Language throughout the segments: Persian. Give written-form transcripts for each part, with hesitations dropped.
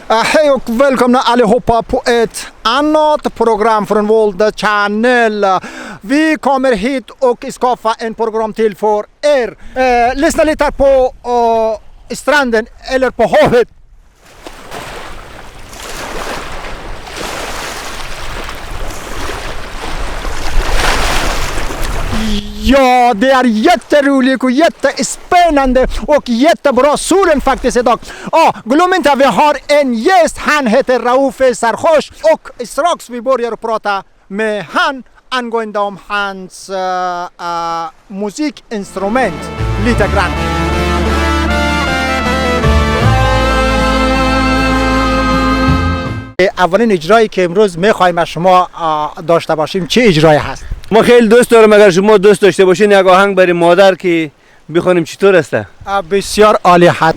Hej och välkomna allihopa på ett annat program från World Channel. Vi kommer hit och skapa en program till för er. Lyssna lite på stranden eller på havet. Ja, det är jätteroligt och jättespännande och jättebra solen faktiskt idag. Glöm inte att vi har en gäst, han heter Rauf Sarhosh och strax vi börjar prata med han angående om hans musikinstrument lite grann. اولین اجرایی که امروز میخوایم از شما داشته باشیم چه اجرایی هست؟ ما خیلی دوست دارم اگر شما دوست داشته باشین یک آهنگ برای مادر که بخونیم چطور است؟ بسیار عالی هست.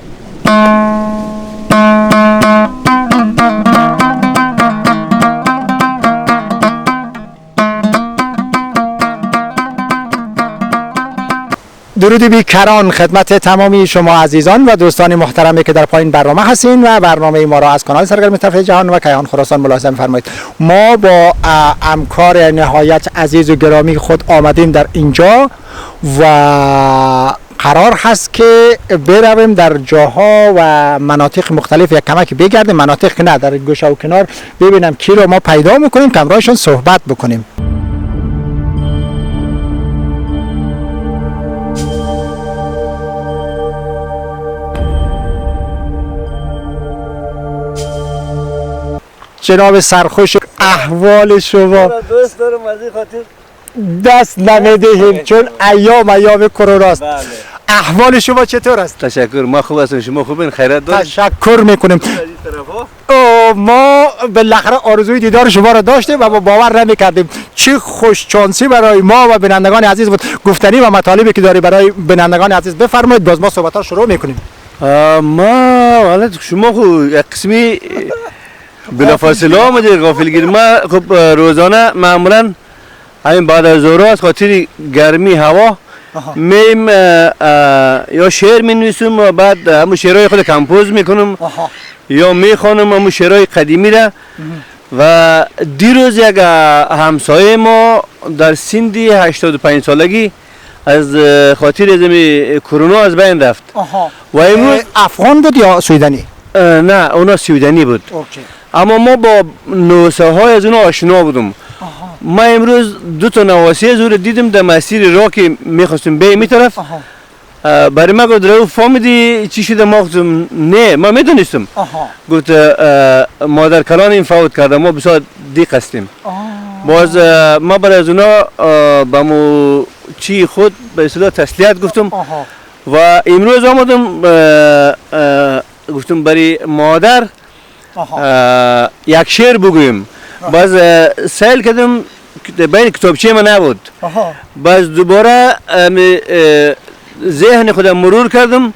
درود بیکران خدمت تمامی شما عزیزان و دوستان محترمی که در پایین برنامه هستین و برنامه ما را از کانال سرگرم تفریح جهان و کیهان خراسان ملاحظه فرمایید. ما با همکار نهایت عزیز و گرامی خود آمدیم در اینجا و قرار هست که برویم در جاها و مناطق مختلف یک کمک بگردیم، مناطق که نه در گوشه و کنار ببینم کی رو ما پیدا میکنیم که همراهشون صحبت بکنیم. جناب سرخوش احوال شما دوست دارم از این خاطر دست نمیدهیم چون ایام کرونا است. احوال شما چطور است؟ تشکر، ما خوب هستیم، شما خوبین؟ خیرات دارید؟ تشکر میکنیم. ما بالاخره آرزوی دیدار شما را داشتیم و باور نمیکردیم. چه خوششانسی برای ما و بینندگان عزیز بود. گفتنی و مطالبی که داری برای بینندگان عزیز بفرمایید، باز ما صحبت ها شروع میکنیم. ما حالا شما خود یک قسمی بلافاصله آمده غافلگیر. ما خب روزانه معمولا همین بعد از ظهر از خاطر گرمی هوا میم یا شعر می نویسم و بعد همون شعرهای خود کمپوز میکنم یا میخوانم همون شعرهای قدیمی را. و دیروز یک همسایه ما در سندی 85 سالگی از خاطر زمین کرونا از بین رفت. و امروز افغان بود یا سویدنی؟ نه اونا سویدنی بود. اما ما با نوسه های از اونها آشنا بودم. ما امروز دو تا نواسی از او دیدم در مسیر راه که میخواستم به این طرف. برای ما گفت رو فهمیدی چی شده؟ ما گفتم نه ما میدونستم. گفت مادر کلان این فوت کرده، ما بسیار دیق هستیم. باز ما برای از اونا با مو چی خود به اصطلاح تسلیت گفتم و امروز آمدم گفتم برای مادر یک شعر بگویم. باز سیل کردم بین کتابچه من نبود. باز دوباره ذهن خودم مرور کردم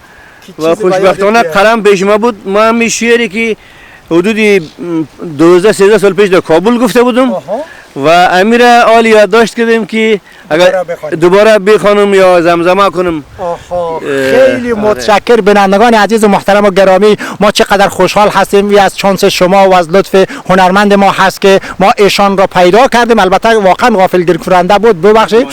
و خوشبختانه قلم پیش ما بود. ما همین شعری که حدودی 12-13 سال پیش در کابل گفته بودم و امیر عالی یادداشت کردیم که اگر دوباره بخوانم یا زمزمه کنم. خیلی متشکر بینندگان عزیز و محترم و گرامی. ما چقدر خوشحال هستیم از شانس شما و از لطف هنرمند ما هست که ما ایشان را پیدا کردیم. البته واقعا غافلگیر کننده بود، ببخشید.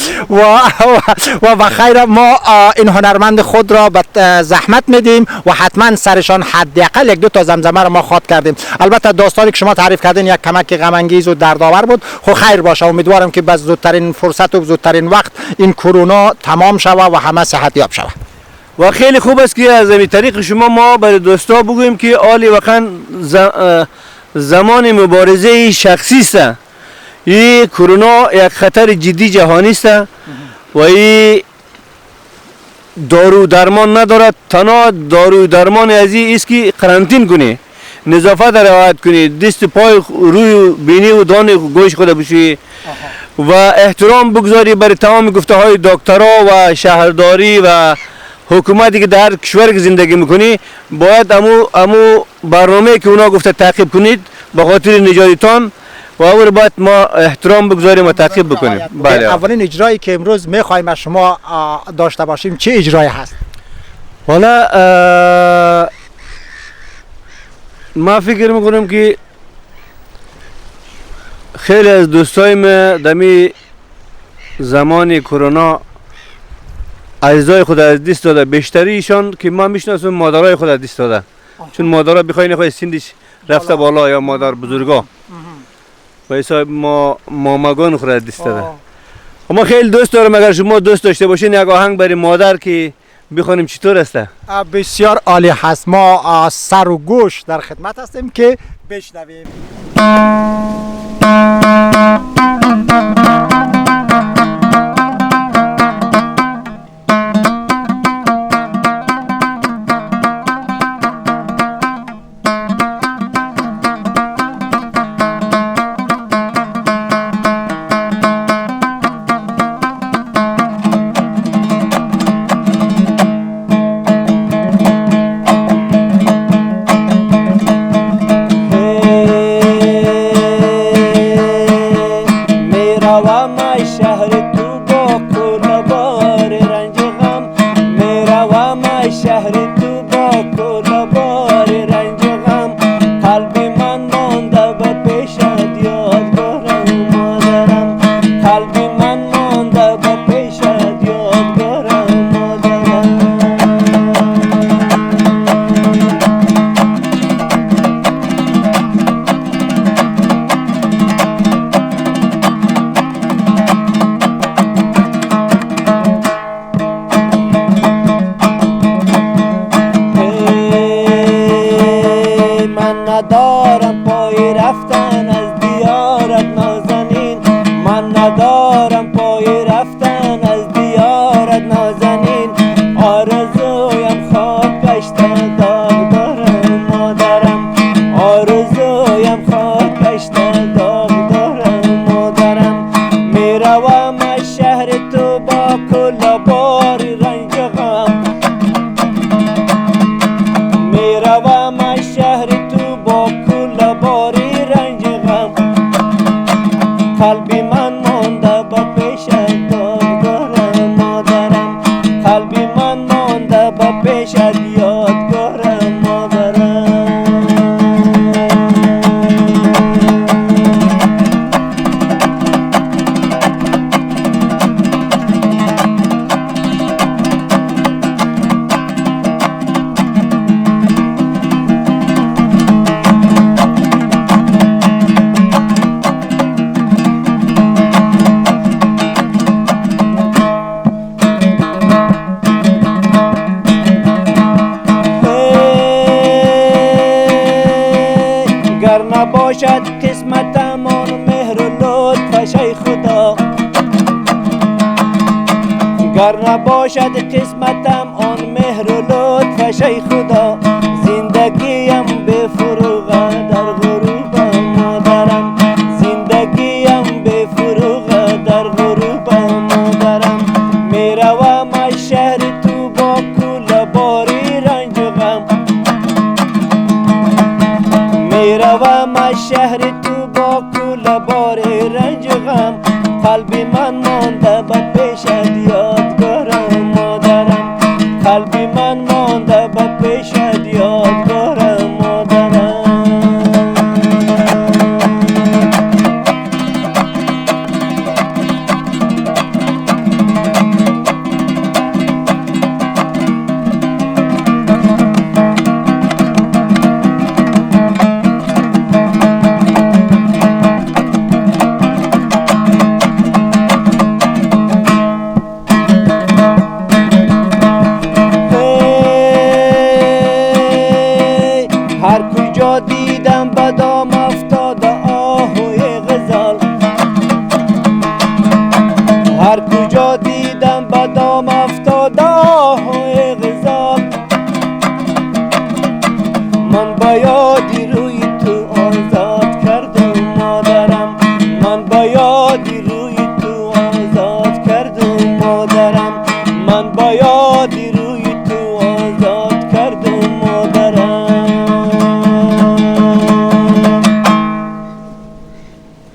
و خیر ما این هنرمند خود را به زحمت میدیم و حتما سرشان حداقل یک دو تا زمزمه را ما خواد کردیم. البته داستانی که شما تعریف کردین یک کمک غم انگیز و دردآور بود. خیر باشه، امیدوارم که به زودترین فرصت و زودترین وقت این کرونا تمام شود و همه صحت یاب شود. و خیلی خوب است که از این طریق شما ما برای دوستا بگوییم که آلی واقعا زمان مبارزه شخصی است. این کرونا یک خطر جدی جهانی است و این دارو درمان ندارد. تنها دارو درمان از این است که قرنطین کنی، نظافت رعایت کنی، دست پای روی بینی و دان گوش خود بشویی و احترام بگذاری برای تمام گفته های دکترها و شهرداری و حکومتی که در کشور زندگی میکنی. باید امو برنامه که اونا گفته تعقیب کنید به خاطر نجاتتان و اور باید ما احترام بگذاریم و تعقیب بکنیم. بله. اولین اجرایی که امروز میخوایم از شما داشته باشیم چه اجرایی هست؟ حالا ما فکر میکنم که خیلی از دوستای ما دمی زمان کرونا اعضای خود از دست داده. بیشتری ایشان که ما میشناسم مادرای خود از دست داده. چون مادرها بخواین خود سندش رفته بالا یا مادر بزرگا و حساب ما مامگان خود از دست داده. اما خیلی دوست دارم اگر شما دوست داشته باشین یک آهنگ برای مادر که بخونیم چطور است؟ بسیار عالی هست. ما سر و گوش در خدمت هستیم که بشنویم. ندارم پای رفتن از دیارت نازنین، من ندارم پای رفتن از دیارت نازنین. آرزویم خاک گشته داغ دارم مادرم، آرزویم خاک گشته داغ دارم مادرم. میروم از شهر تو با کل بار رنج و غم، میروم از شهر تو با کل باری رنج غم. قلبی من مانده با پیش داغ دارم مادرم، قلبی من مانده با پیش یادگارم مادرم. گر نباشد قسمتم آن مهر و لطفش ای خدا، گر نباشد قسمتم آن مهر و لطفش ای خدا. زندگیم به فروغ در غروب مادرم، زندگیم به فروغ در غروب مادرم. میروم از شهر تو با کل باری رنج و غم، میروم از شهر تو با کل بار رنج و غم. قلبی من مانده با پیش یادگارم مادرم، قلبی من مانده با پیش یادگارم مادرم. هر کجا دیدم بدام افتاده آهوی غزال، هر کجا دیدم بدام افتاده